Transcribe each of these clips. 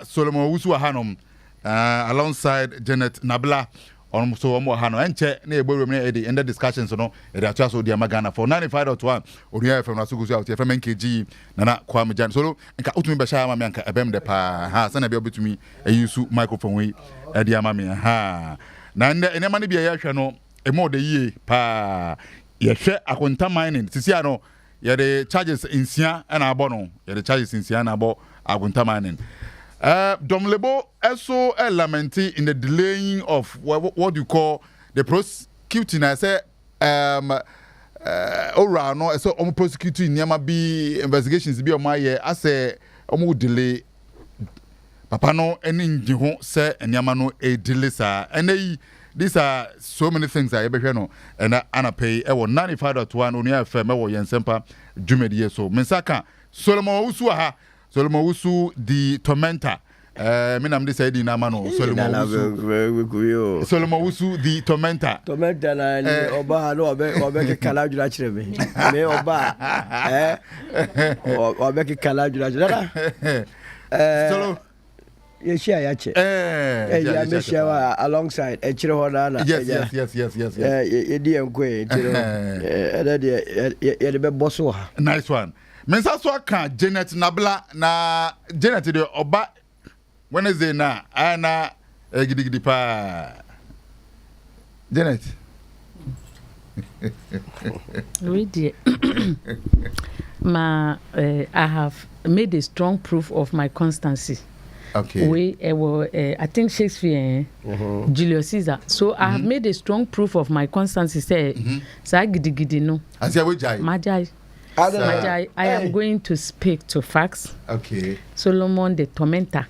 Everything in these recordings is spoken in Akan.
Solomon Wusu Hanom alongside Janet Nabla on so more Hano and Che neighbor in the discussions no it are just the Magana for 95.1 Oria from Nasugu out here from NKG Nana Kwame Jan Solo and Utumi Bashama Manka Abem de Pa ha sana be to me a use microphone we at the Amami ha Nanda and Emani be a no a more the ye pa ye share a quantum mining Tisiano ye the charges in Sia and Abono ye the charges in Siana abo a quantum mining. Dom Lebo also lamenting in the delaying of what you call the prosecuting. I say, ora no, so prosecuting nyama be investigations be on my year. I say, delay. Papa no any njiho say nyama no a delay sa. And these are so many things I ever know. And I pay. I was 95.1 on your FM. I was Yensempa Jumedi so. Mensaka Solomon Usuha. Solomon Wusu the tormentor. Minam de said in Amano. Solomon Wusu the tormentor. Tormentor na oba no obeke kalajura chirebe. Me oba obeke kalajura chirebe. Solo ye share ya che. Ya me share alongside e chire hoda na. Yes. Ye di enkwe chire. Ye de be bosso ha. Nice one. Mensa so aka Janet Nabla na Janet de oba Wednesday na ana gidigidi pa Janet Really I have made a strong proof of my constancy. Okay. I think Shakespeare, Julius Caesar. So I have made a strong proof of my constancy. Say, sa gidigidi no. Asia we jai. Majai. I am going to speak to facts. Okay. Solomon the tormentor,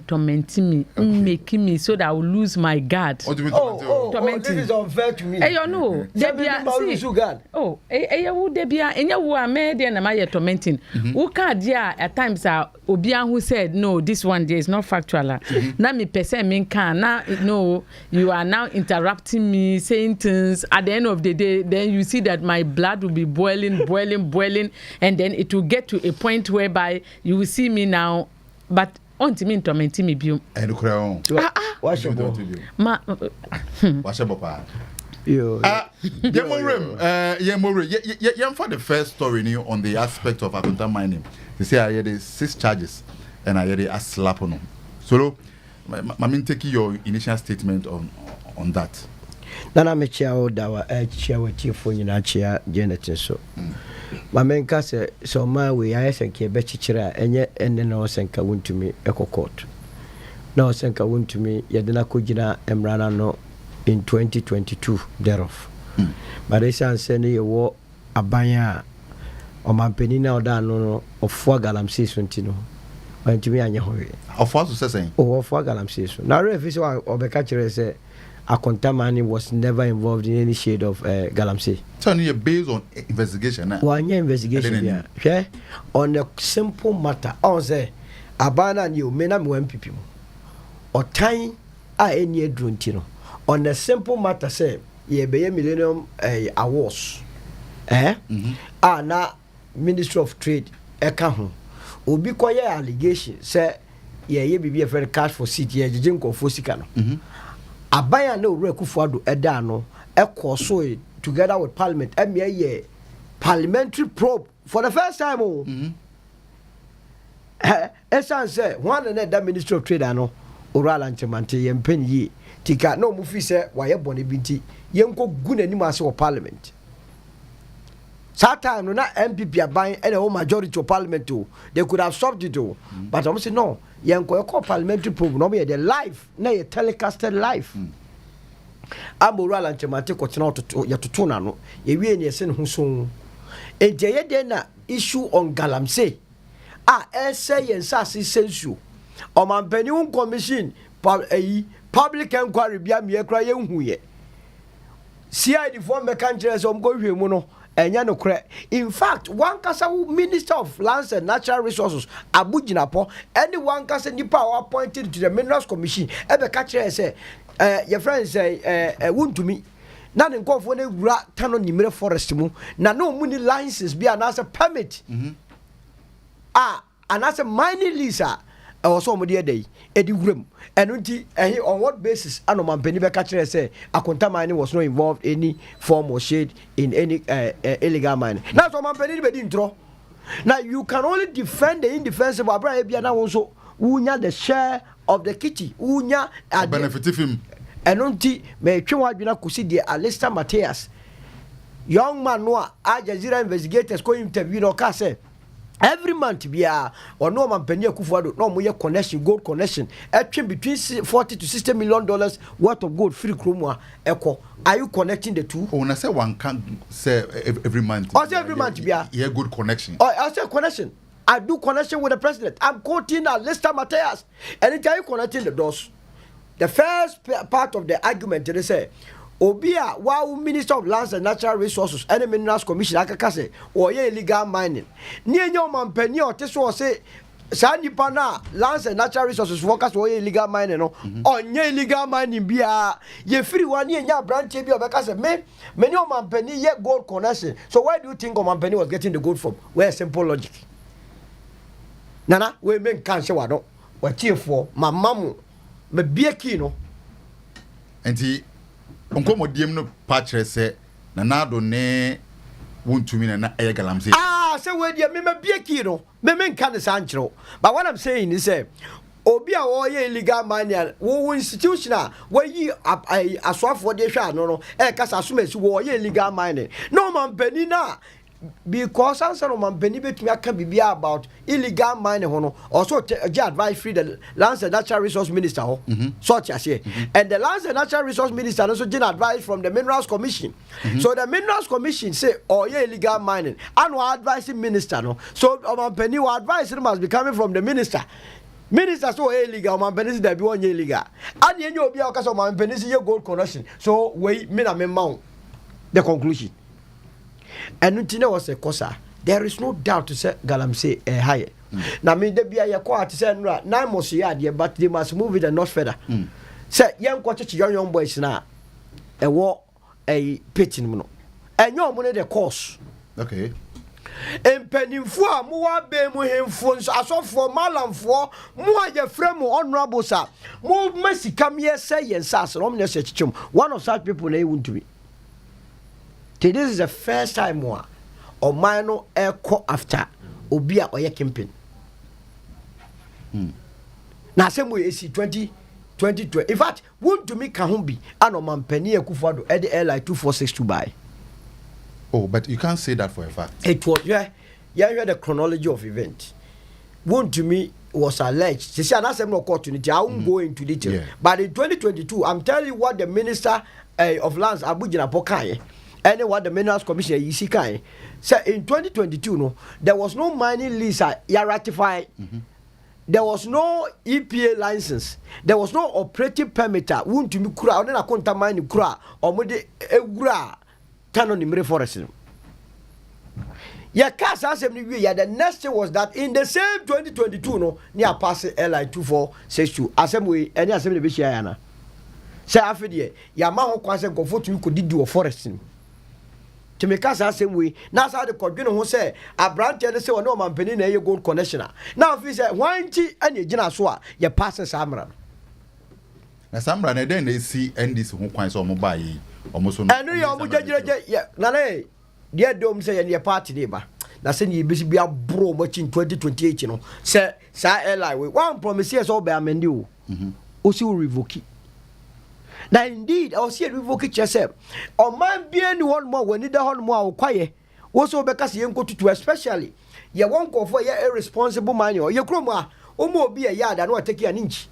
tormenting me, making me so that I will lose my guard. What do you mean this is unfair to me. Hey, you know, Debia, Debia, and you are made and I tormenting. Who can't at times are Obian who said, no, this one day is not factual. Now me person mean can now no, you are now interrupting me, saying things. At the end of the day, then you see that my blood will be boiling, and then it will get to a point whereby you will see me now. But onti me tormenting me biom. And crown. What's your papa? Yem for the first story new on the aspect of Akunta mining. They say I had 6 charges and I had a slap on them. So, I take your initial statement on that. Nana me chia odawa chia wetie fo nyina chia Janet so. Ma menka se so ma we ayesenke be chichira enye enne na osenka wontumi ekokot. Na osenka wontumi yedena kogina emrana no in 2022 thereof. But this answer ne wo abanya o mampeni na oda no ofo galamsi so ntino. Wantumi anye hoye. Ofo so say. O ofo galamsi so. Na refi so obeka chire se Akontamani was never involved in any shade of galamsey. So you based on investigation. One investigation, yeah. Okay? On a simple matter. On say, Abana and you, mena MPP. Or time, any druntino. On a simple matter, say, ye be a millennium awards. Na Ministry of Trade, Ekahu. Ubi koye allegation, say, ye be a very cash for city, ye jinko for sikano. Abaya no Rekufuado Edano, Ekoso together with Parliament, MEA parliamentary probe for the first time. Esan say one and that Ministry of Trade ano oral antimante yempen ye tika no mufi say waye boni binti yenko gune ni mase of Parliament. That time no na MPP aban and a majority of Parliament too. They could have stopped it too. But I say no. Yanko parliamentary probe no be the live na ye telecasted live. Amoral and Chamate continue to yatutuna no ye wie ne sen ho so ejeye de na issue on galamsey say yensase sensu o mampani un commission public inquiry bia me kra ye hu ye CID for me country so go hwemu no enya no kra. In fact, one kasa Minister of Lands and Natural Resources Abujinapo, anyone kasa nipa appointed to the Minerals Commission ebe ka kire say your friend say Wontumi na ne nkofo ne wura tano nimere forest mu na no mu ni license bia na say permit and as a mining lease also omo day edi wuram eno nti on what basis ano mampani be ka kire say akonta mining was not involved any form or shade in any illegal mining. Now so mampani be di ntro. Now you can only defend the indefensible. Abraham bia na won so unya the share of the kitty unya benefit him eno nti me twe wadwena kosi de Alistair Matthias young man no Al Jazeera investigators ko interview no ka say every month bia Onua mampani Akufo-Addo no mo ye connection gold connection etwe between 40 to 60 million dollars worth of gold free chrome eko. Are you connecting the two? Oh, I say one can say every month. I say every month bia yeah, good connection. Oh, I say connection. I do connection with the president. I'm quoting Alistair Matthias. Anytime you connecting the dots, the first part of the argument they say, Obia, wow, Minister of Lands and Natural Resources, and the Minerals Commission, aka say, or ye illegal mining. Near your man penny or teso say, Sandy Pana, Lands and Natural Resources workers or illegal mining, no, on ye illegal mining bia, ye free 1 year, ya branch be of a me, many of man penny yet gold connection. So why do you think man penny was getting the gold from? Where simple logic? Nana, we men can't show what what for my mamu me be a kino. And he uncle no patch say Nana do ne Wontumi na Egalam say. Ah, so where dear me be a kino, me men can't sancho. But what I'm saying is Obi a oye illegal mining wo institutional where ye a swap for the sha no kasa asume si wo ye illegal mining. No man penina. Because answer man penny betumi aka bibia about illegal mining hono also advise free the Lands and Natural Resource Minister such as here and the Lands and Natural Resource Minister also get advice from the Minerals Commission. So the Minerals Commission say illegal mining and we advising minister no so man penny advice must be coming from the minister. Minister so illegal man penny there be one illegal and you obi akasa man penny say gold connection so we me na me mount the conclusion. And Ntina was a cosa. There is no doubt to say Galamsey higher. Now, me de be a quart say nine must yard, but they must move it and not further. Say, young quarter young boys now a war a pitching mono. And your money the course. Okay. And penny for more bear him phones as of for Malam for more your friend more honorable sir. More mercy come here say and sass and one of such people they want to be. This is the first time or minor air co after Obia or your campaign. Now, same way, 2020. In fact, Wontumi Kahumbi and Oman Penny Akufo-Addo at the airline 2462 buy. Oh, but you can't say that for a fact. It was, yeah, the chronology of events. Wontumi was alleged. She said, I'm not opportunity. I won't go into detail. Yeah. But in 2022, I'm telling you what the Minister of Lands, Abujina Pokaye, and what the Minerals Commission Isikai said in 2022. No, there was no mining lease ratified. There was no EPA license. There was no operating permit. Wontumi kura or na konta mining kura or mode egura canon in forest. Yeah, the next thing was that in the same 2022, no, near passing LI 2462 assembly any assembly be share. Say after the Yamaha Kwase go for you could do a forest. To make us the same way. Now, how the Cordino who say a branch and say, no man penny a gold connection. Now, if he said, why ain't and you Jenaswa, your passes Samran? Now, Samran, then they see and this who quite so mobile almost. And we are yeah, Nane, dear Dome say, and your party neighbor. Now, send you busy be a bro much in 2028, you know. Say, Eli, we one promise yes, all by a menu. Also revoke it. Now indeed, I was here revoke yourself. Or man be anyone more when neither one more quiet. Also because you go to especially you won't go for your irresponsible man or your chroma or more be a yard and not take an inch.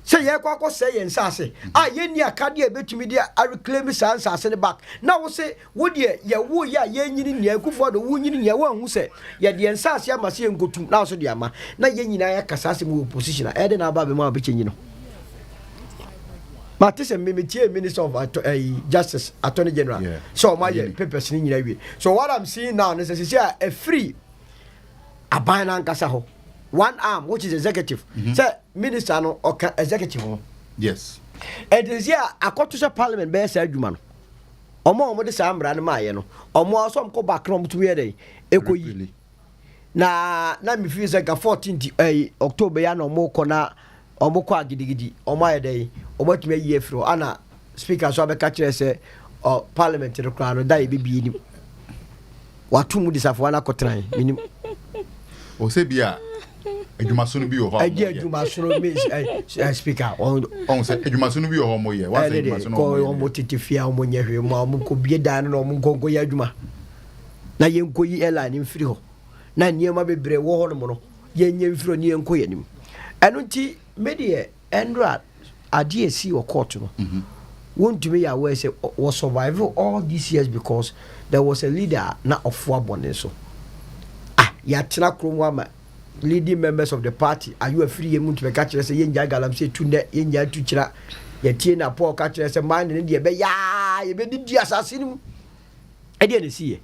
Say ya kwako say and sassy. Ah, ye near cardia bet media, I reclaim his answer send it back. Now say, would ye woo ya yen in your good for the wound in your one who say, ya the answer must see and go to now so diama. Now yen in a cassassim position. I didn't about my bitching, you know. But this is Minister of Justice, Attorney General. Yeah. So my papers in your way. So what I'm seeing now is a free a binary casaho. One arm, which is executive. Say minister no or executive. Yes. And this year, a Scottish Parliament bears a human. Or more with the Sam Brand Mayer, or more some go back home to where they equally. na me feel say 14th October ya no mo kona omoko agidigidi omayede obatumi ayi afro ana speaker so abeka kire say parliament no kra no dai bibi ni watu mu disafo na kotran minim o se bia adwumaso no bi wo ho adwumaso no me speaker on se adwumaso no bi wo ho mo ye wa se adwumaso no ko mo titifia mo nyehwe mo ko bie dan no mo nkonko ya adwuma na yenko yi airline mfiri ho na niema bebre wo ho no mo no yenye mfiri ni yenko yanim eno nti medie endra ade esi wo court no wontumi ya we say was survive all these years because there was a leader na ofo abone so ya tena kromo ama leading members of the party are you a free emu to catch say yenja galamsey tunde yenja tuchira ya tie na Paul catch say man ne de be ya ye be di assassin mu e de ne siye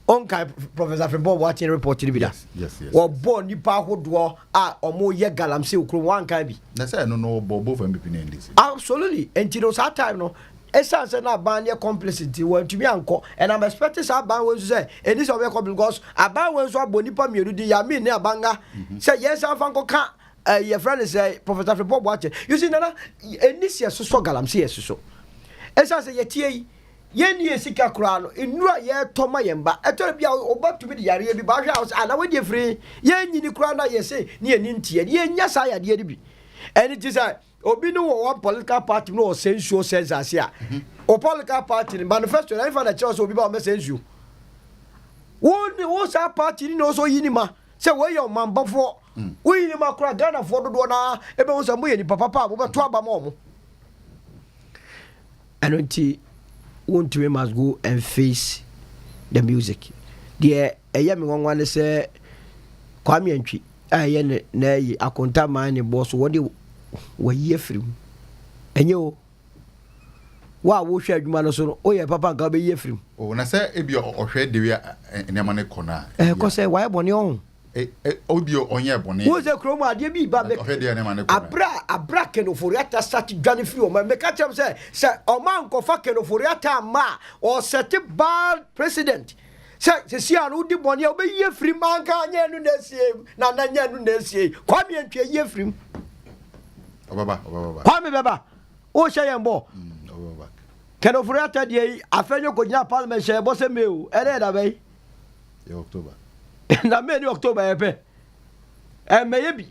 on kai Professor Febo watching report ni bi da yes wo bo nipa hodo omo ye galamsey okro wan kan bi na say no both MPP na ndc absolutely until that time no essence na ban your complicity want to be anko and I'm expecting say ban we say and this over because aban we so abonipa mieru di ya me na abanga say yes afanko ka your friend is Professor Febo watching you see na enisia so galamsey so essence ye tie yeni esika kura no enura ye toma yemba eto bia obatumi di yare bi ba hwa house ana we di free yenyi ni kura na ye say ni eni ntie ye nya sa ya de bi and it is obi no one political party no sensual sense asia o political party manifesto na ifa na church obi ba o sensual wo sa party ni no so yinima say we your mambafo we yinima kura Ghana for do na ebe wo sa mo ye ni papa mo be to aba mo anonti Wontumi must go and face the music. The me one say Kwame Antwi aye na yi akonta man ni boss wo de wo ye firim. Enye o wa wo hwe adwuma no so no o ye papa nka be ye firim. O na say e bi o hwe de wi enema ne kona. Ko say why bone on. Obi onye bone. Wo se kromo ade bi ba be. Hwe de enema ne kona. Abra kenoforiata start dwane free o ma me ka chem say o man ko fa kenoforiata ma o set bad president. Se si anu di bone o be ye free man ka anya nu na sie na nya nu na sie. Kwame Antwi ye free. Obaba. Kwame baba. O she yembo. Obaba. Kenoforiata de afenyo ko gina parliament she bo se me o. Ere da be. October. Na me ni October epe. Me bi.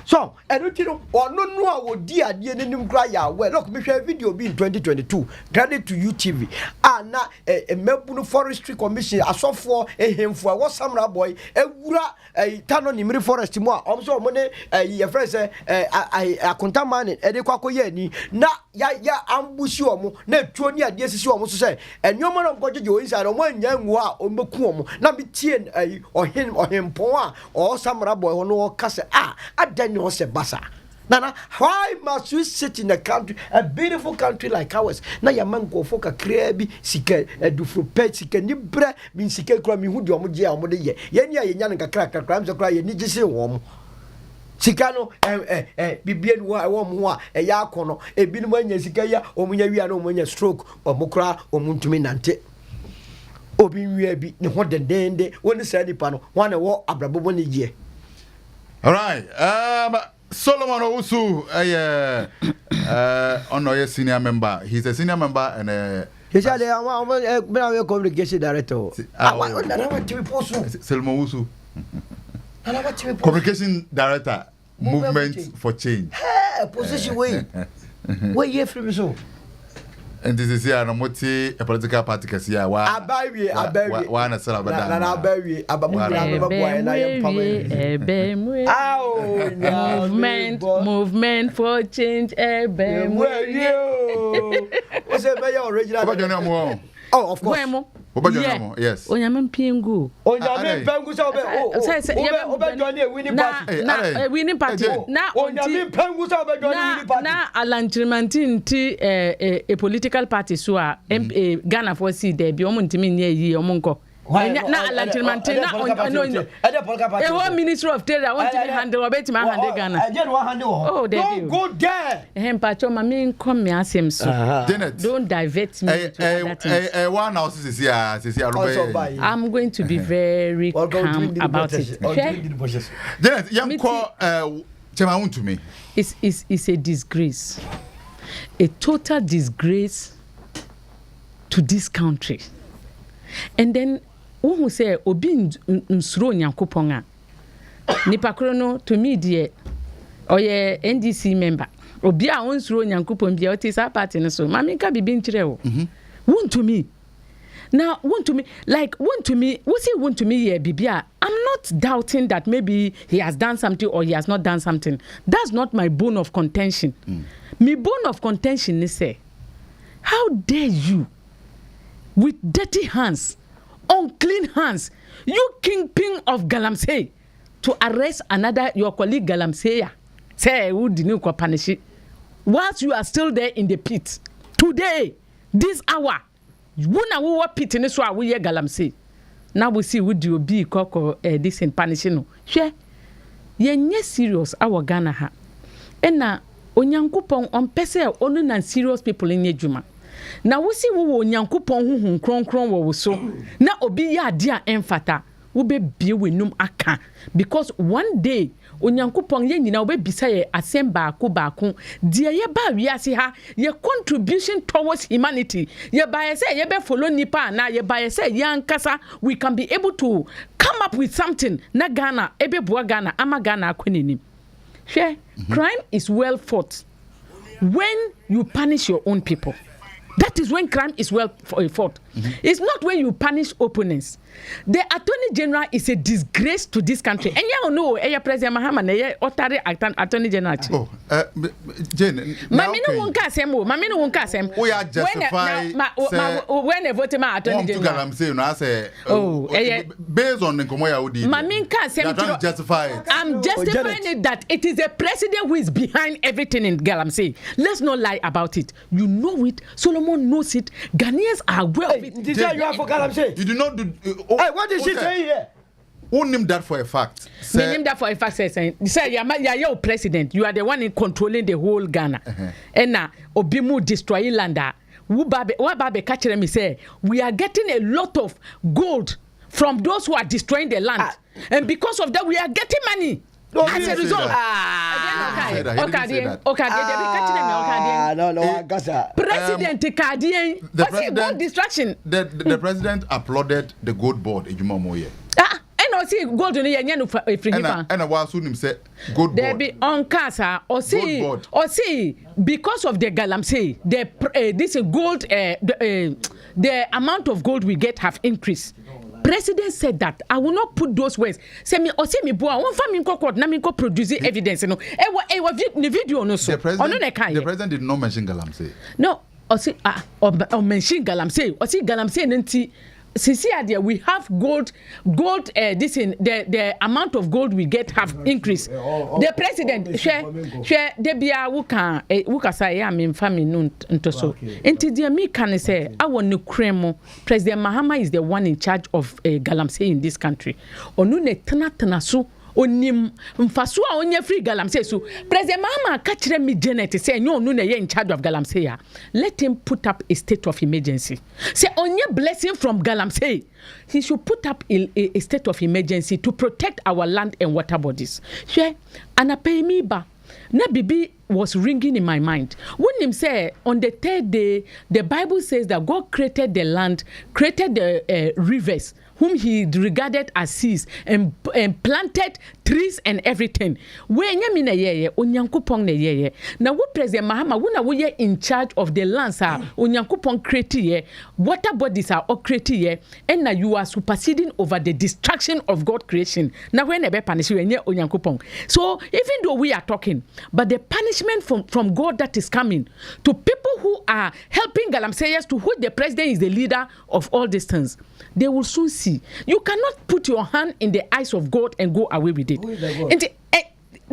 So, enutino ono no a wodi ade ne nim kra ya we look me share video bi in 2022 credit to UTV na mebu forestry commission asofo ehemfo a wasamra boy ewura tano nimri forest mu a omso mo ne ye friend akonta man e de kwakoye ani na ya ambushi omo na tuo ni ade sisi omo so say enyomo no gojeje o inside omo anya nwu a omeku omo na bi tie ohempon a o samra boy ho no ka se adan no se basa nana why must we sit in a country a beautiful country like ours na ya man go for kakra bi sika edufro pet sika ni bre min sika kura mi hu di omo je omo de ye ni anya ne kakra am se kura ye ni gise wo sika no bibie no wo mo a ya akono ebi no anya sika ya omunya wi ana omunya stroke omukura omuntumi nante obi wi bi ne ho dendende woni sa nipa no wane wo abrabobo ne je. All right. Solomon Owusu, Onua senior member. He's a senior member and he's a communication director. Solomon Owusu. Communication director, Movement for Change. Position way. Where you from so? And this is here a political party kasi ya wa na sala bada na abawi abamu na boy na yempame movement for change what's it be original of course yes onyame pengu sa obe join winning party na winning party na onyame pengu sa obe join winning party na alantremantin ti a political party so a Ghana for see there bi omo ntimi nye yi omo nko na alantirmante na a whole ministry of trade I want to handle obeti ma handle Ghana oh don't go there pacho mami come me asem so don't divert me one now I'm going to be very calm about it. Janet yam call Chairman Wontumi. It's a disgrace, a total disgrace to this country. And then who say obi nsuro nyankopon a nipa kro no to me die oye NDC member obi a nsuro nyankopon bia o ti sa party no so mami ka bibi nkire wo Wontumi now Wontumi we say Wontumi here bibia. I'm not doubting that maybe he has done something or he has not done something. That's not my bone of contention. My bone of contention is say, how dare you with dirty hands, unclean hands, you kingpin of Galamsey, to arrest your colleague Galamsey, say who didn't punish it, whilst you are still there in the pit. Today, this hour, wuna we were pit in this one we Galamsey. Now we see who do be koko this in punishing. She ye serious our Ghana ha. Ena onyankopon on pese onu na serious people in yejuma. Na we see wo onyankopon huhun kronkron wo so na obi ya ade a emfata wo be bie wenum aka because one day onyankopon ye nyina wo be bisa ye asem baako de ye ba wiase ha ye contribution towards humanity ye ba ye say ye be follow nipa na ye ba ye say yankasa we can be able to come up with something na Ghana ebe boa Ghana ama Ghana akwenenim hwe crime is well fought when you punish your own people. That is when crime is well fought. It's not when you punish opponents. The Attorney General is a disgrace to this country. And you know, President Mahama, Attorney General. Oh, Jane. Mamino won't cast him. Mamino won't cast him. We are justified. When a vote my Attorney General. I'm saying, I say, based on the Komoya Udi. Mamin cast him. I'm justifying it that it is a president who is behind everything in Galamsey. Let's not lie about it. You know it. Solomon knows it. Ghanaians are aware of it. Did you have for Galamsey? You do not do. Hey, what did she say here? Who named that for a fact? Me name that for a fact. Say, you're president. You are the one in controlling the whole Ghana. And now, Obimu destroy Landa. What Babe catcher me say? We are getting a lot of gold from those who are destroying the land, and because of that, we are getting money. No, as a result, President Kadien, what's gold destruction? The president applauded the gold board. And I see gold in the and I was soon say gold board. There be on casa or see because of the Galamsey, this gold the amount of gold we get have increased. President said that I will not put those words. Say me or say me boy. One family court na me go produce evidence. No, video no so. The president did not mention Galamsey. No, or say or mention Galamsey. Or say Galamsey nenti. Since we have gold, this in the amount of gold we get have increased. The president, share debia wuka say am in family no ntoso. Enti dia me can say I want no cremo. President Mahama is the one in charge of Galamsey in this country. Onu ne tena so onim mfaso a onye free Galamsey so President Mahama ka kire me Janet say no no na ye in charge of Galamsey ya. Let him put up a state of emergency. Say onye blessing from Galamsey, he should put up a state of emergency to protect our land and water bodies. She anapay me ba na bibi was ringing in my mind. When him say on the third day, the Bible says that God created the land, created the rivers, whom he regarded as seas, and planted trees and everything. When you mean ye onyankopon ne ye na wo President Mahama wo na wo ye in charge of the lands onyankopon create ye, water bodies are all create ye, and now you are superseding over the destruction of God creation. Now when ebe punish you nye onyankopon. So even though we are talking, but the punishment from God that is coming to people who are helping Galamseyers, to who the president is the leader of all these things, they will soon see. You cannot put your hand in the eyes of God and go away with it. And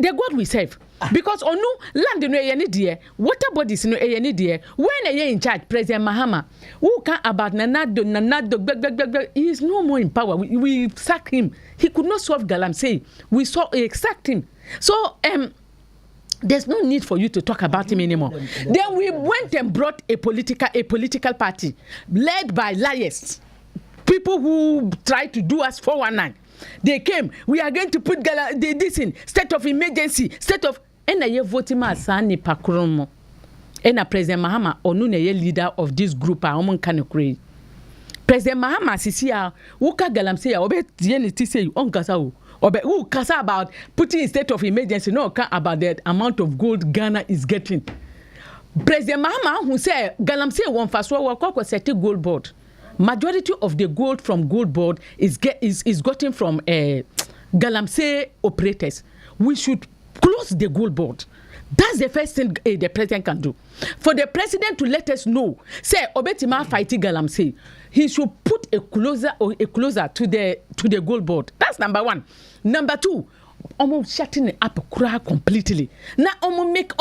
the God we serve. Because Onu land no any dear, water bodies no any dear. When a in charge, President Mahama, who can about Nanado, he is no more in power. We sack him. He could not solve Galamsey. We sacked him. So there's no need for you to talk about him anymore. Then we went and brought a political party led by liars, people who tried to do us 419. They came. We are going to put this in state of emergency, state of. And I voting ma sani pakromo. And a President Mahama Onua leader of this group. I am can create. President Mahama sisia uka Galamsey obe tieni say on kasa obe who kasa about putting in state of emergency. No can about the amount of gold Ghana is getting. President Mahama who say Galamsey won fast work set gold board. Majority of the gold from gold board is gotten from Galamsey operators. We should close the gold board. That's the first thing the president can do. For the president to let us know, say Obetima fighting Galamsey, he should put a closer to the gold board. That's number one. Number two, almost shutting it up completely. Now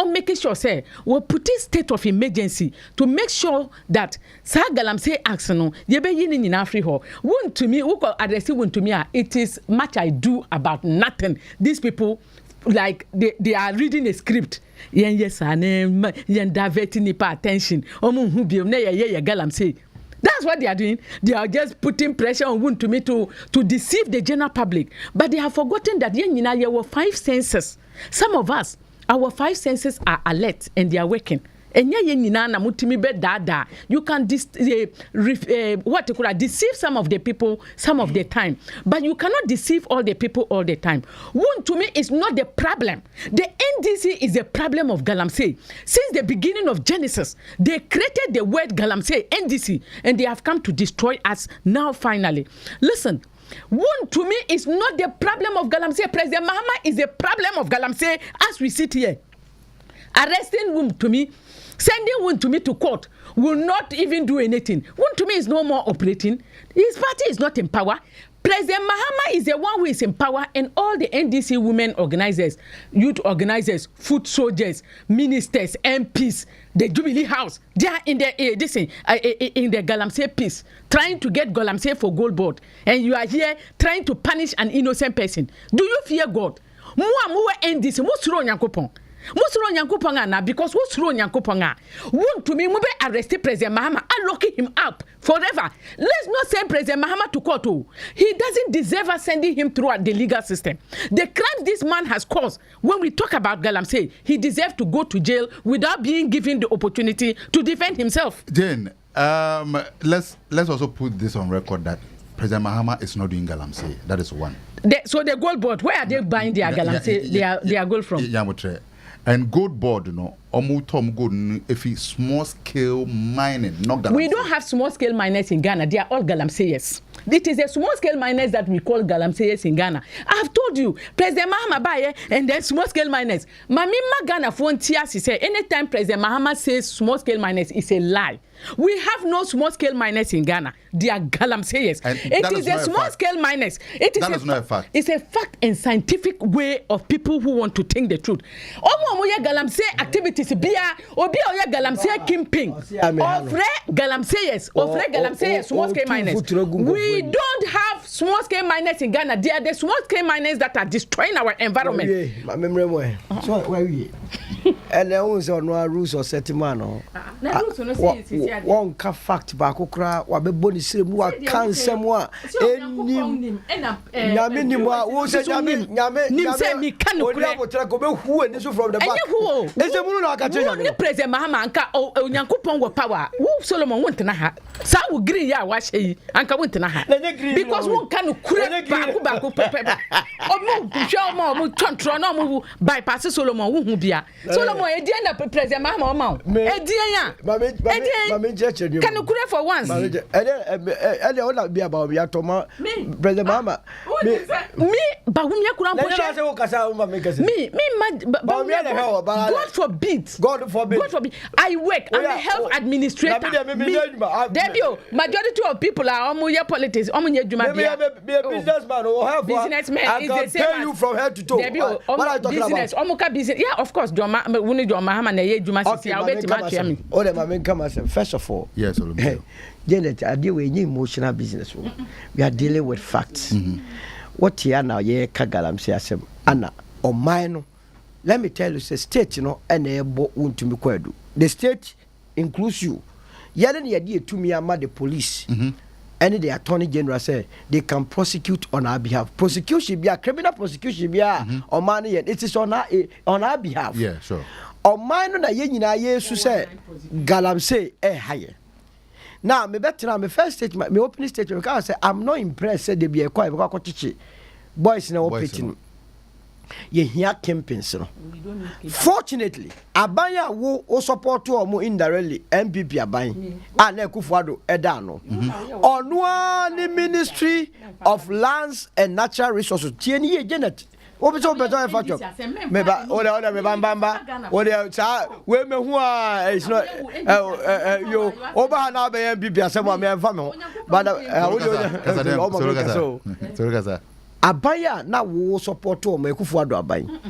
making sure say we'll put in state of emergency to make sure that Sir Galamsey action you be yin in Africa. Wontumi who call address Wontumi, it is much I do about nothing. These people like they are reading a script. Yes, and diverting attention. Galamsey. That's what they are doing. They are just putting pressure on Wontumi to deceive the general public. But they have forgotten that there were 5 senses. Some of us, our 5 senses are alert and they are working. And you can deceive some of the people some of the time, but you cannot deceive all the people all the time. Wontumi is not the problem. The NDC is the problem of Galamsey. Since the beginning of Genesis, they created the word Galamsey, NDC, and they have come to destroy us now finally. Listen, Wontumi is not the problem of Galamsey. President Mahama is the problem of Galamsey as we sit here. Arresting Wontumi, sending Wontumi to court will not even do anything. Wontumi is no more operating. His party is not in power. President Mahama is the one who is in power, and all the NDC women organizers, youth organizers, foot soldiers, ministers, MPs, the Jubilee House, they are in the in the Galamsey peace, trying to get Galamsey for gold board, and you are here trying to punish an innocent person. Do you fear God? Muwa NDC, musuro nyankopon. Musuro nyankopon na because musuro nyankopon Wontumi mube arrest President Mahama and lock him up forever. Let's not send President Mahama to court. He doesn't deserve us sending him through the legal system. The crimes this man has caused, when we talk about Galamsey, he deserves to go to jail without being given the opportunity to defend himself. Jane, let's also put this on record that President Mahama is not doing Galamsey. That is one. So the gold board, where are they buying their Galamsey, their gold from? And gold board, Omutom gold, if it's small scale mining, not Galamsey. We don't have small scale miners in Ghana. They are all Galamseyers. It is a small scale miners that we call Galamseyers in Ghana. I have told you, President Mahama buy and then small scale miners. Mamima Ghana frontier, she said, anytime President Mahama says small scale miners, it's a lie. We have no small scale miners in Ghana. They are Galamseyers. It is a small scale miners. That is not a fact. It's a fact and scientific way of people who want to think the truth. Omo Galamsey activities bia obi oya Galamsey kingpin. Ofre Galamseyers small scale miners. We don't have small scale miners in Ghana. They are the small scale miners that are destroying our environment. So where we and there was no rules or settlement. One ka fact back okra wa be boni sire mu wa kan semwa enim nyame nim wa wo se nyame say me kan okra botra ko be hu ani so from the back ese mu no aka tenya no President Mahama anka onyankopon wo power wo Solomon wontena ha sa wo green ya wa hye anka wontena ha because wo kan okra back pepe omo hwe omo tontro na omo bypass Solomon wo hu bia Solomon edien na President Mahama omo edien ya can you cry for once? And all be about ya Toma President Mahama. Me, but when you God forbid. I work. I'm a health administrator. Debio, majority of people are omuye politics, omuye juma be a businessman or have businessman. I can pay you from head to toe. Debio, What are you talking business, about? omuka business. Yeah, of course, John Mahama na ye juma sisi. I'll bet you oh, the man come as first of all. Yes, Janet, I deal with emotional business. We are dealing with facts. What here now? Ye kagalam say asem Anna or mine. Let me tell you, say state, you know, and Wontumi kwedu. The state includes you. Yellen yadi to me ama the police. And the attorney general say they can prosecute on our behalf. Prosecution be a criminal prosecution be a or money. It is on our behalf. Yeah, sure. Or mine na ye nyina yesu say galamsey higher. Now me better now my first statement, my opening statement because I say I'm not impressed say they be a quiet because kochichi boys na operating. Ye hear campaigns no. Fortunately, abanya wo support to omo indirectly MPP aban. Ah na Kufuado eda no. Onua ni Ministry of Lands and Natural Resources. Tieni ye Janet. Obeto fa chop. Me ba oda me bamba. Oda sa we me hu a it's not yo oba na be MPP asem me enfa me ho. But so abaya na wo support o me Kufuado aban.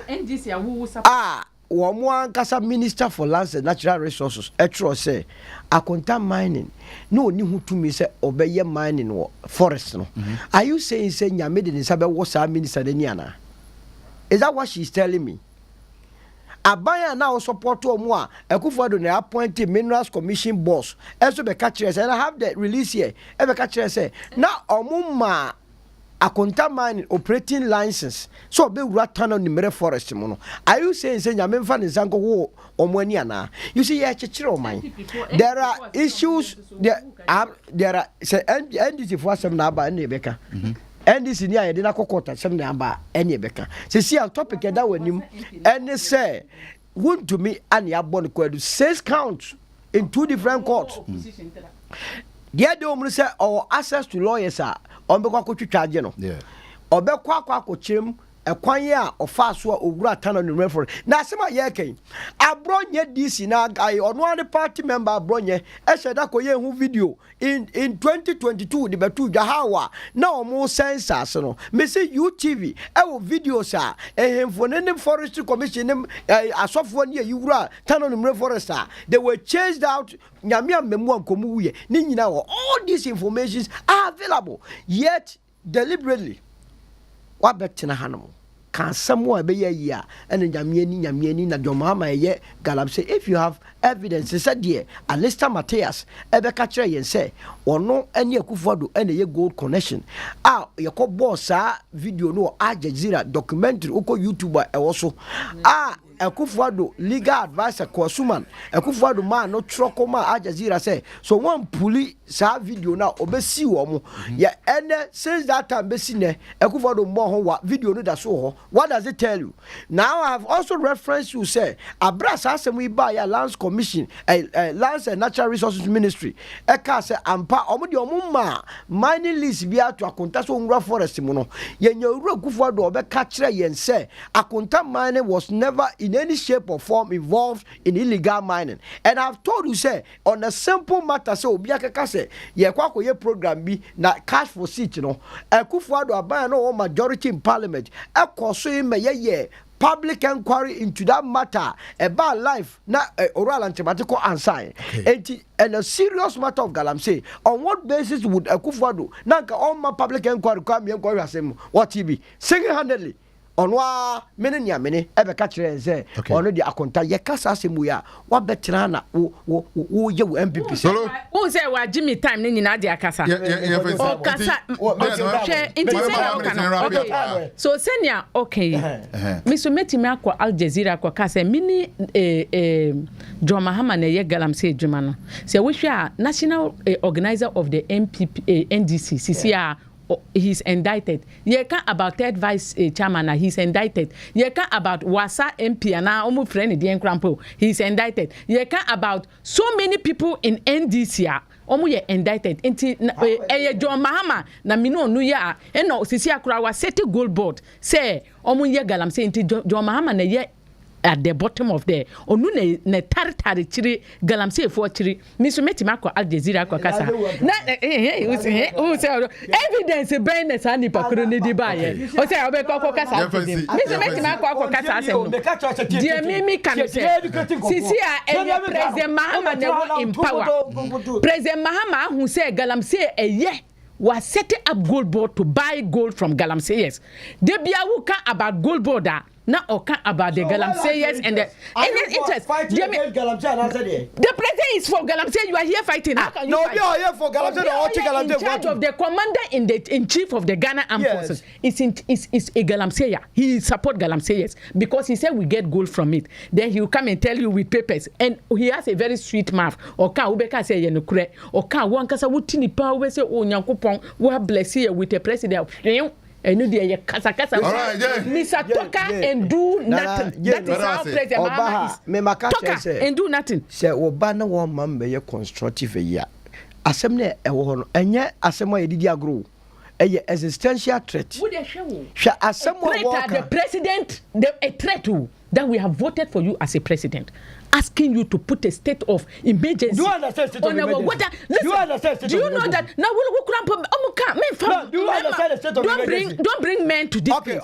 NDC a wo support. Wo mo ankasa Minister for Lands and Natural Resources etro say akonta mining no ni hutumi say obeye mining wo forest no. Are you saying say nyame de nsabe wo sa minister de ni ana? Is that what she's telling me? Abaya now support to Onua. Kufuado na appointed Minerals Commission boss. Also be catch and I have the release here. Ever catch say now omuma akonta mining operating license. So be ratana on the forest mono. Are you saying say nyame fa nsanko wo omwani ana? You see here chechiro mine. There are issues there are say NDC for some na aba na ebeka. And this in here, they not kokota some number any beka. See on topic that when and say Wontumi and Yabon kwedu 6 counts in 2 different courts. There they only say our access to lawyers are on the kwakwa charge no. Yeah. Obe kwakwa chim a kwanya or fast so owura tan on the referee. Na sema yeke. Abronye DC na guy on one party member abronye e said akoye hu video in 2022 the betu jahawa na omo sensors no. Me say UTV e wo videos a ehemfo ne forestry commission ne asofo ne yiwura tan on the forest they were chased out nyame amemu ankomu wuye ni nyina wo all these informations are available yet deliberately what betina hanamo can someone be ya and nyamieni na John Mahama ye Galab say if you have evidence said there Alistair Matthias ebe catcher yen say or no any Kufuado any ye gold connection ye ko boss video no Al Jazeera documentary uko YouTuber also Kufuado legal advisor Kosuman Kufuado man no trokoma Al Jazeera say so one puli sa video now obesi wo mo ye ene since that time besi ne Kufuado mo ho video no da so ho. What does it tell you? Now I have also referenced you say abras asem we buy a lands commission lands and natural resources ministry eka say ampa omo de omo ma mining lease bia to akonta so nwura forest mu no ye nyawura Kufuado obeka kire yen say akonta mining was never in any shape or form involved in illegal mining. And I've told you say on a simple matter say obi akeka say ye kwakoye program bi na cash for seat no Kufuado aban no majority in parliament so me ye public inquiry into that matter about life na oral and thematical answer and a serious matter of galamsey on what basis would Kufuado nanka all my public inquiry come inquiry asem what be single-handedly Onua mene nyamene ebe ka kire nse ono di akonta ye kasa asemu ya wa betra na wo ye wo MPP so who say wa Jimmy time ni nyina di akasa o kasa okay so senior okay me so metimi akwa Al Jazeera akwa kasa mini John Mahama na ye galamsey adwuma no say we hwe national organizer of the MPP NDC CCR he's indicted. You can about third vice chairman, he's indicted. You can about Wasa MP and now almost friend the Enkrampo, he's indicted. You can about so many people in NDC. Omo ye indicted inti John Mahama na mino no ya eno sisi akura wa set goal board say omo ye galamsey inti John Mahama na ye at the bottom of there onu ne taritari chiri galamsey for chiri me so metima ko Al Jazeera ko kasa na evidence ben na sani pakuru ne di ba ye o say obe ko kasa me so metima ko kasa asem no die me kan say sisi a President Mahama ne in power President Mahama who say galamsey was setting up gold board to buy gold from galamseyers. They be about gold board now oka about the galamseyers and the interest. The president is for galamsey. You are here fighting. How can you fight? No, you are here for galamsey. In charge of the commander in chief of the Ghana Armed Forces. Is a galamseyer. He support galamseyers because he said we get gold from it. Then he will come and tell you with papers. And he has a very sweet mouth. Oka ubeka say yenukure. Oka wankasa wutini pa we say o nyankopon we bless you with the president. And you dear kasa Mr. Toka and do nothing. That is how President Mahama is. Toka and do nothing. Say Obana one man be constructive year. Assembly enye asemo yedi agro. A existential threat. The president, a threat that we have voted for you as a president, asking you to put a state of emergency. Do you understand state of emergency? Do you understand state of emergency? Do you know that now do you understand the state of emergency? Don't bring men to this. Okay.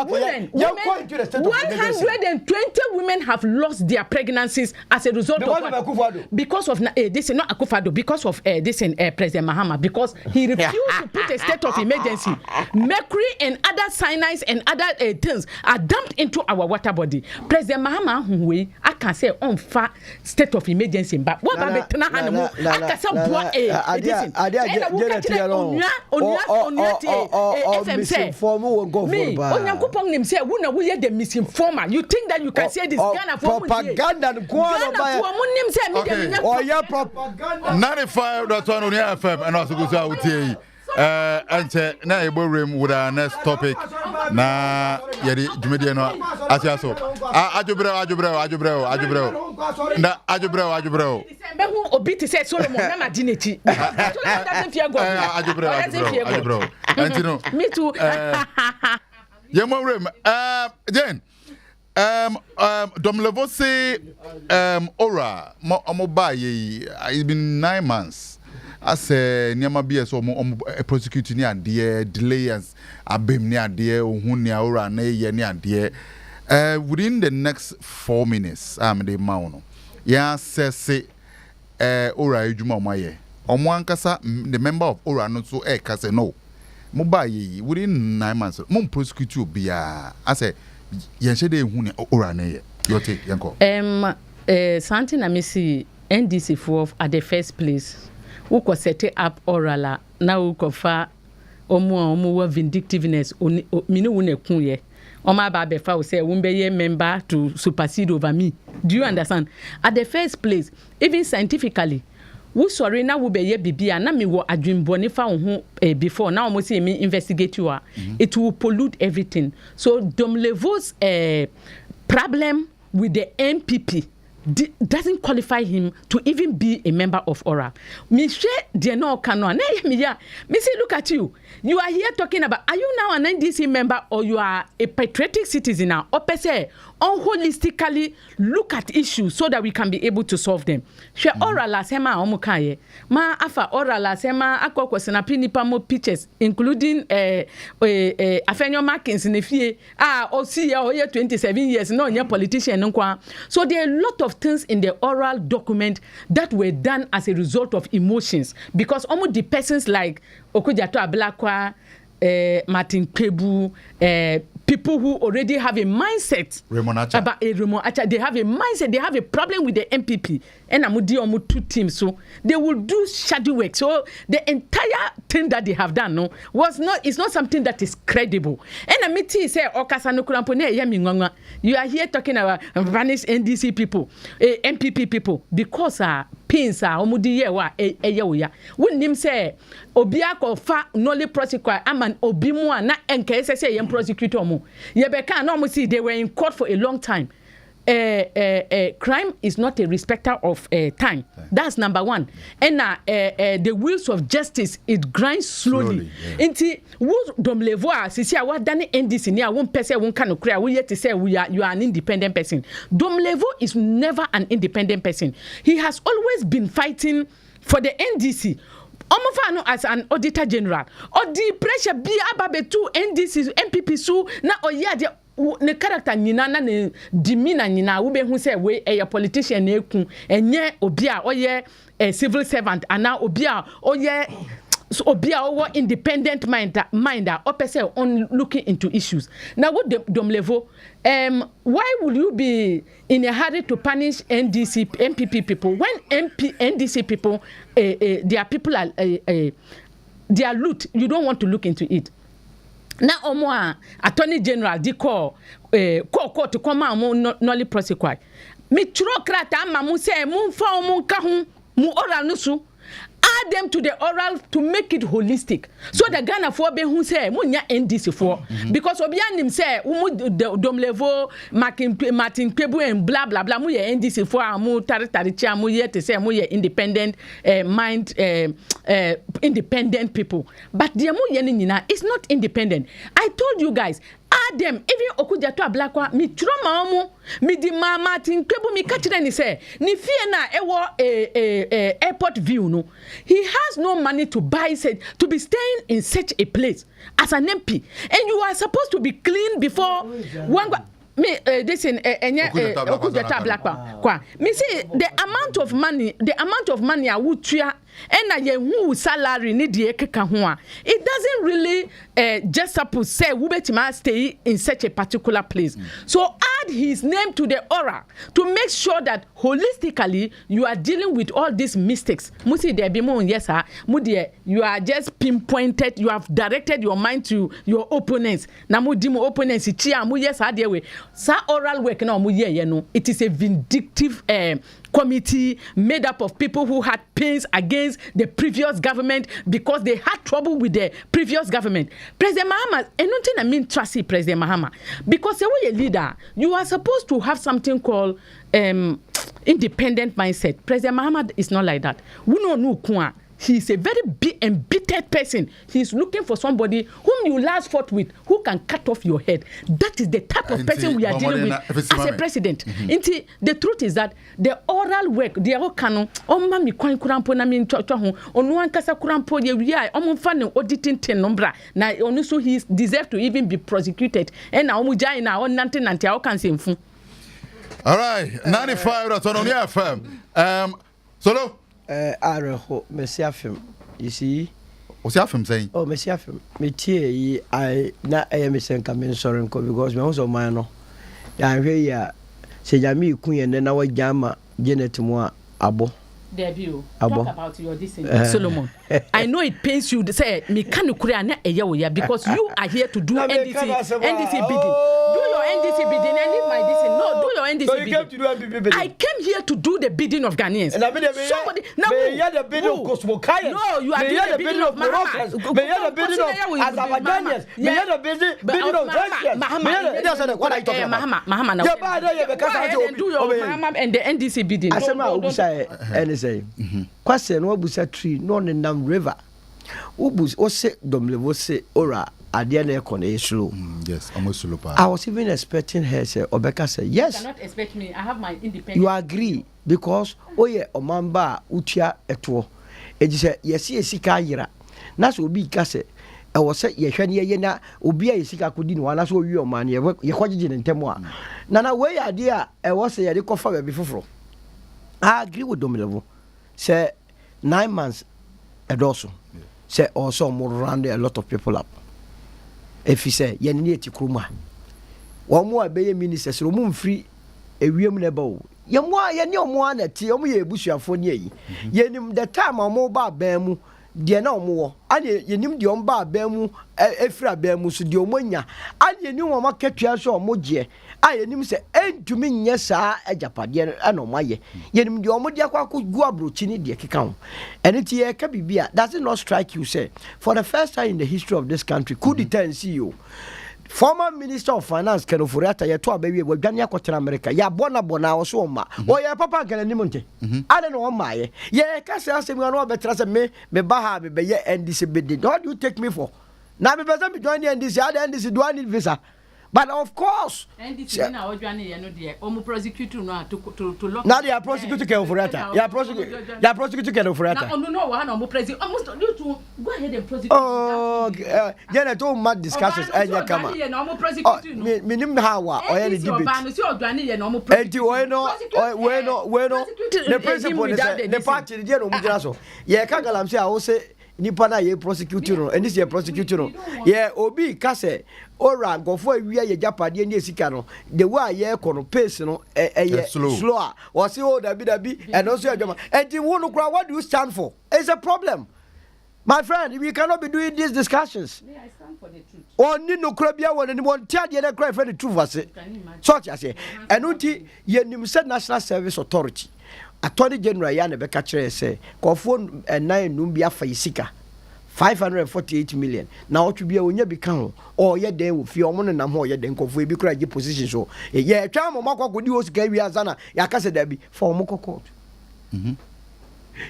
Women, 120 women have lost their pregnancies as a result of what? Because of this is not Akufo-Addo, because of this President Mahama, because he refused to put a state of emergency. Mercury and other cyanides and other things are dumped into our water body. President Mahama, I can say on fa state of emergency, but what about the Tanahano? I can say boy the misinformer. You think that you can say this Ghana for propaganda? Propaganda. 95.1 on FM and also goes out here. And na ebo room with our next topic na yedi jumedi no asiaso ajubreo na ajubreo be hu obi ti say Solomon na madineti ajubreo antino me too yemo room Jen Domlevosi Ora mo ba ye it's been 9 months. As a Niama BS prosecute ni adie delays abem ni adie ohun ni ora na ye ni adie within the next 4 minutes the mauno ya say ora ejuma omaye omo ankasa the member of ora no so kase no mo ba ye within 9 months mo prosecute obia as a ye hede ehun ni ora na ye your take yanko something na me see NDC for at the first place who could set up orala now who could fa omo vindictiveness minu wune kunye oma ba be fa say wumbe ye member to supersede over me. Do you understand? At the first place, even scientifically, who sorry now will be ye bibia na me wo adwinboni fa ho before now mo say me investigate you it will pollute everything. So Domlevo's problem with the MPP doesn't qualify him to even be a member of ORA. Me say they no canon. Me say look at you. You are here talking about are you now an NDC member or you are a patriotic citizen now? Or per se, holistically look at issues so that we can be able to solve them. She ORA la sema omukaye. Ma afa ORA la sema akoko senapini pa mo pictures including Afenyo Markins in the fie osi ya oye 27 years no nya politician nkwa. So there are a lot of things in the oral document that were done as a result of emotions because almost the persons like Okujato Ablakwa, Martin Kebu, people who already have a mindset about they have a mindset, they have a problem with the MPP and Amudi 2 teams, so they will do shadow work. So the entire thing that they have done it's not something that is credible. And Amiti say you are here talking about vanished NDC people, MPP people, because pins are omudi yewa eya when him say obiako fa noli prosecute aman obimu na NKSS yem prosecutor mu yebeka no mo see they were in court for a long time crime is not a respecter of time. That's number one. And the wheels of justice, it grinds slowly. Inti wo domlevo a sisi a wa dane NDC ni a won pese won kan okra we yet say you are an independent person. Domlevo is never an independent person. He has always been fighting for the NDC. Omofano as an auditor general. Or the pressure be ababetu NDC MPP su na oya ne character nyina na ne demeanor nyina wo be hu say we a politician na eku enye obi a oye civil servant ana obi a oye so obi a owo independent mind or person on looking into issues. Now what Domlevo why would you be in a hurry to punish NDC MPP people when NDC people their people are their loot, you don't want to look into it. Now Onua Attorney General di call to come out nolly prosecute. Me tro krata mamu say mu fa mu ka hu mu oral nusu. Add them to the oral to make it holistic. So the Ghana for be who say munya NDC for because obianim say Domlevo Martin Pebu and blah blah blah mu ye NDC for amu tari mu ye to say mu ye independent mind independent people. But the mu ye nyina is not independent. I told you guys add them even okujato ablakwa mi troma omo mi di Martin Pebu mi kachire ni say ni fie na ewo airport view no. He has no money to buy to be staying in such a place as an MP, and you are supposed to be clean before one. Me this in Okujata Blackwa. Kwa me see the amount of money I would try and who salary need the keka. It doesn't really just suppose say Wubetima stay in such a particular place. So add his name to the aura to make sure that holistically you are dealing with all these mistakes. Musi there be more yes sir. Mudie you are just pinpointed. You have directed your mind to your opponents. Na mudimo opponents ichia mu yes sir there way. Sa oral work na mu ye no. It is a vindictive committee made up of people who had pains against the previous government because they had trouble with the previous government. President Mahama, and nothing I mean trusty President Mahama, because when you're a leader, you are supposed to have something called independent mindset. President Mahama is not like that. We know he's a very embittered person. He's looking for somebody whom you last fought with, who can cut off your head. That is the type of person we are dealing with as a president. The truth is that the oral work, the okano, mami kwan kurampo na mi ntoto ho, onu ankasa kurampo ye wi ai, fa ne auditing ten nombra. Na onu so he deserves to even be prosecuted. And na omu jai na on nante a kan semfu. All right, 95 on FM. Solo Areho Messiafim. You see? What's your film saying? Oh, Messiafim. Me tea, I na AMSN coming sorry because me also mano. Ya here say Jami Queen and then our Jama Janet Moa Abo. Debut. Talk about your dissent, Solomon. I know it pains you to say me can because you are here to do NDC bidding. Do your NDC bidding and leave my dissent. No, do your NDC bidding. I came here to do the bidding of Ghanaians. Somebody now the bidding of Cosmokaians. No, you are doing the bidding of Mahama. The bidding of Azerbaijanians. The bidding of Russians. What I talking about? Mahama. Go ahead and do your Mahama and the NDC bidding. I say question wabusa tree no nam river ubus o se domlevo se ora ade na ekone slow. Yes, almost slow. I was even expecting her say Obeka say yes. You cannot expect me. I have my independence. You agree because oye omamba utia eto eji say yes sika yira na so obi ka say e wo say ye hwane ye na obi a sika kodi no na so owi oman ye kwagye ne ntemo a na we ade a e wo say ye de kofa ba bi foforo. I agree with Domlevo. Say 9 months also. Say also more round a lot of people up. If he say ye need to kruma. One more be ministers room free a wiem nebo. Ye more ye no more na ti omo ye busuafo ne yi. Ye nim the time omo ba ban mu de na omo ade ye nim de omo ba ban mu efra ban mu so de omo nya ade ni omo ketua so omo je aye nim se entumi nye saa ajapade ana omo aye ye nim de omo de akwa gu abrochi ni de keka ho ene ti ye ka bibia does it not strike you say for the first time in the history of this country could it and see you former minister of finance Ken Ofori-Atta ye to abawi wadwane akotena America ya bona so ma o ye papa kan anim nte ade no ma ye kase asem no betra se me ba ha be ye NDC bid. What do you take me for? Now me person be join the NDC, ade NDC do I need visa? But of course, NDC na odwane ye no de omu prosecute no to lock. Now they are prosecuting Ken Ofori-Atta. They are prosecuting Ken Ofori-Atta. Now no one omu prosecute. Almost you to go ahead and prosecute. Oh, yeah, to mad discussions anya kama. Me nim how or any debate. Enti we no the principle is the party dey no mujira so. Ye ka galam say I say nipa na ye prosecute no and this ye prosecute no. Ye obi ka say ora gofo awia ye japade ni esika no the way ye kono pace no slower or say oh dabi and also adwama. Enti wo no kra what do you stand for? It's a problem. My friend, we cannot be doing these discussions. Yeah, I stand for the truth. Oni no krabia won ni won tia de na cry for the truth was. So I say, enuti ye nim said National Service Authority. Attorney General ya na be ka kire say, kofo nine num bia fa yisika 548 million. Na otu bia onya bi kan ho. O ye den wo fi omo nam ho ye den kofo e bi kra gi position so. Ye twa mo makwa di o sika wi azana ya ka se da bi for omo court.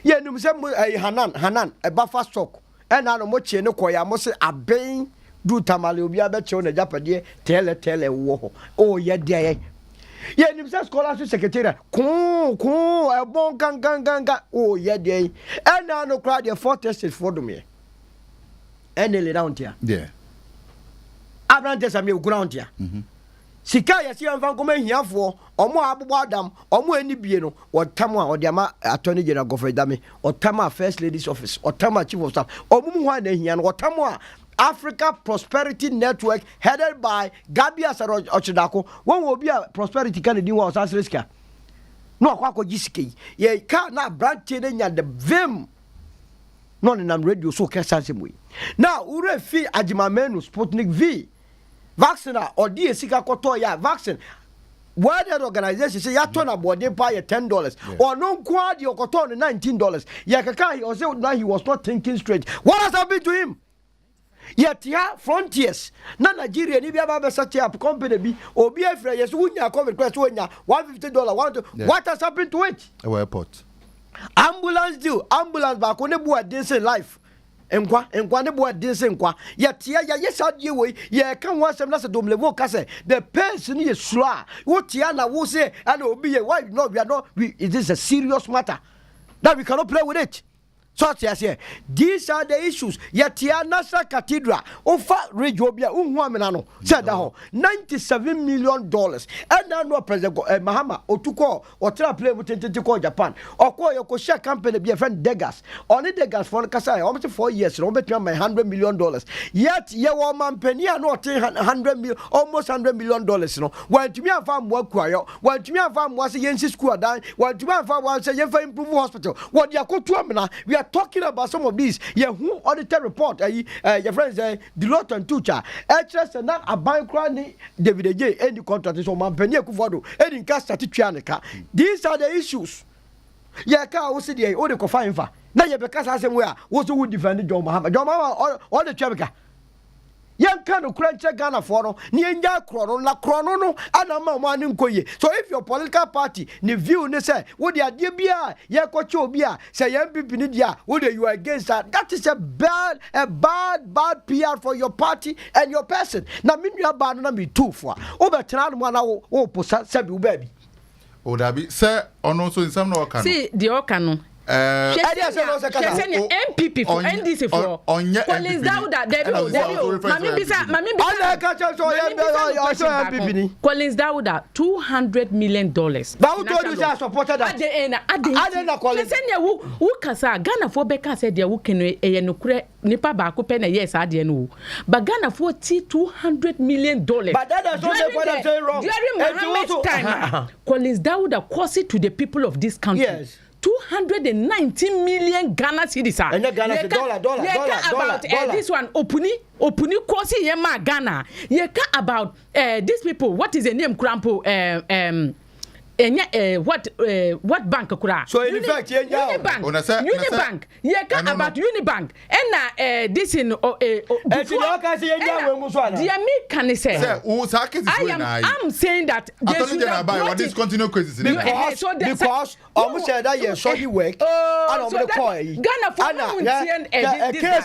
Ye num se Hanan e ba fast talk e na no mo chie ne koya mo se aben du tamale obi abeche na japade tele wo o ye de ye num se scholarship secretary kun e bon ganga o ye de e na no crowd the fourth estate for do me e ne le round here yeah abran tesa me ground here sika ya si anfa nkoma hiafo omo abubo adam omo ani bie no otam a odiama attorney general Godfrey Dame otam a first lady's office otam a chief of staff omo mu hwa na hia no otam a Africa Prosperity Network headed by Gabi Asaro Ochidako won wo bi a prosperity kan di wa osasre sika no akwa gisike ye ka na branch ne nya the vim no nam radio so kesanse mu now ure fi ajimamenu Sputnik V vaccine or the sika koto ya vaccine World Health Organization say ya turn about they pay $10 or no quad your koto $19 ya kaka he say now he was not thinking straight. What has happened to him? Yet ya frontiers na Nigeria ni bia ba set up company bi obi afre yes wunya covid quest wunya $150 what has happened to it? Airport ambulance back on the board this life enkwa ne bo adinse nkwa ye tia ya yesadie we ye kan ho asem na se domlevo ka se the person is slow wo tia na wo say and obi ye why no we are not it is a serious matter that we cannot play with it. So these are the issues. Yatia National Cathedral, Ofa Rejobia, Unhuameno, said $97 million. And now no President Mahama, Otuko, or play with Tentiko Japan, or call your Kosha company be a friend Degas. Only Degas for Kasai, almost 4 years, Robert my $100 million. Yet, your man penny are not almost $100 million. No, while to me a farm work quiet, while to me a farm was a Yensi school dying, while to me a farm was a Yefa Improve Hospital. What you could to we are talking about some of these. Yeah, who audited report? Your friends, Deloitte and Tucha. HS and not a bank running David J. Any contract is on Mampenia Kuvodo, any cast at These are the issues. Yeah, car was the only confined for. Now, you because I said, where was who defended John Mahama? John Mahama or the Chemica. Young kind of crunch Ghana for near Chrono, la Chrono, and a man in Koye. So if your political party, ne view, ne say, would ya dear beer, ya cocho beer, say Pinidia, would you against that? That is a bad PR for your party and your person. Now, mean you are bad me too for. Over 10 1 hour, oh, Sabu baby. Oh, that be, sir, or also in some no see, the Okano. MPP for NDC for Collins Dauda Collins Dauda $200 million. But who told you that supported that? Who kasa Ghana for Beka said they who can nipa baako pe na yes ade no but Ghana for $200 million. But that is not what I'm saying wrong. During Mohammed's time, Collins Dauda cost it to the people of this country. Yes. 290 million Ghana cedis. And Ghana dollar. This one Opuni kosi Ghana. You care about these people. What is the name? Crampo what bank kura. So in fact, Unibank. Unibank. Yeah, about Unibank. And this in dear me can say. I'm saying that they should have discontinue cases because almost said that you saw the work. Ghana for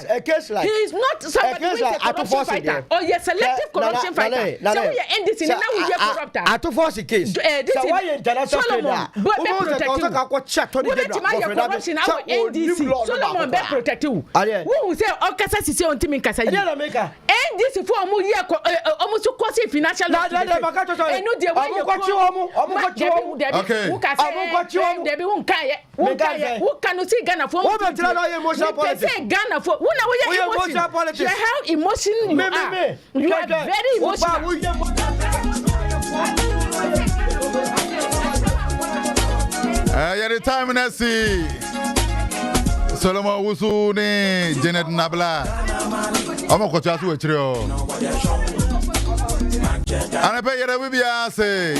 a case like he is not somebody who is a corruption fighter. Oh yes, selective corruption fighter. So we are end this in now we get corrupt. At a force case. So why international Solomon corruption our NDC. Solomon be protect you. Who say all kasa sisi on team kasa yi. NDC for omo year almost cause financial loss. E no dey when you okay. Who can see Ghana for? Say Ghana for. Who now we are emotional. How emotional you are. You are very emotional. The time na see Solomon Wusu ne Janet Nabla. Omo ko chasu e chire o. Ana pe yere bibia say